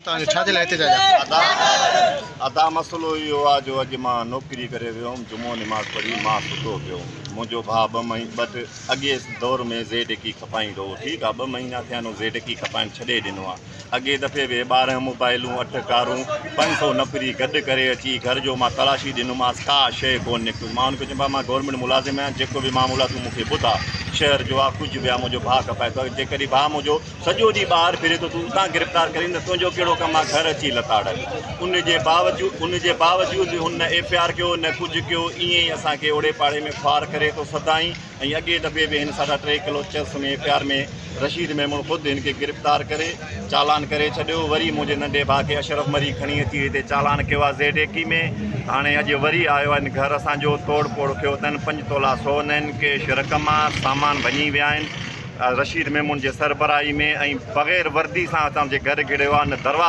छाजे लाइ हिते जा अदा मसइलो इहो आहे जो अॼु मां नौकिरी करे वियो हुउमि जुमो निमाज़ पढ़ी मां सुतो पियो मुंहिंजो भाउ अॻे दौर में ज़ेडकी खपाईंदो हो ठीकु आहे 2 महीना थिया आहिनि ज़ेडकी खपाइणु छॾे ॾिनो आहे अॻे दफ़े बि 12 मोबाइलूं 8 कारूं 500 नफ़री गॾु करे अची घर जो मां तलाशी ॾिनोमांसि का शइ कोन निकिती मां हुनखे चइबो मां गवर्नमेंट मुलाज़िम आहियां जेको बि मामूला तूं मूंखे ॿुधा शहर जो आहे कुझु बि आहे मुंहिंजो भाउ खपाए थो जेकॾहिं भाउ मुंहिंजो सॼो ॾींहुं ॿाहिरि फिरे थो तूं उतां गिरफ़्तार करे न तुंहिंजो कहिड़ो कमु आहे घर अची लताड़ उनजे बावजूदि हुन न FIR कयो न कुझु कयो ईअं ई असांखे ओड़े पाड़े में ख्वार करे थो सदाईं ऐं अॻे दफ़े बि हिन 3.5 किलो चेस में FIR में रशीद मेमण ख़ुदि हिनखे गिरफ़्तार करे चालान करे छॾियो वरी मुंहिंजे नंढे भाउ खे अशरफ मरी खणी अची हिते चालान कयो आहे ज़ेडकी में हाणे अॼु वरी आयो आहे घर असांजो तोड़ फोड़ कयो अथनि 5 तोला सोन आहिनि कैश रक़म आहे सामान भञी विया आहिनि रशीद मेमून जे सरबराही में ऐं बग़ैर वर्दी सां असांजे घर घिड़ियो आहे न दरवाज़ो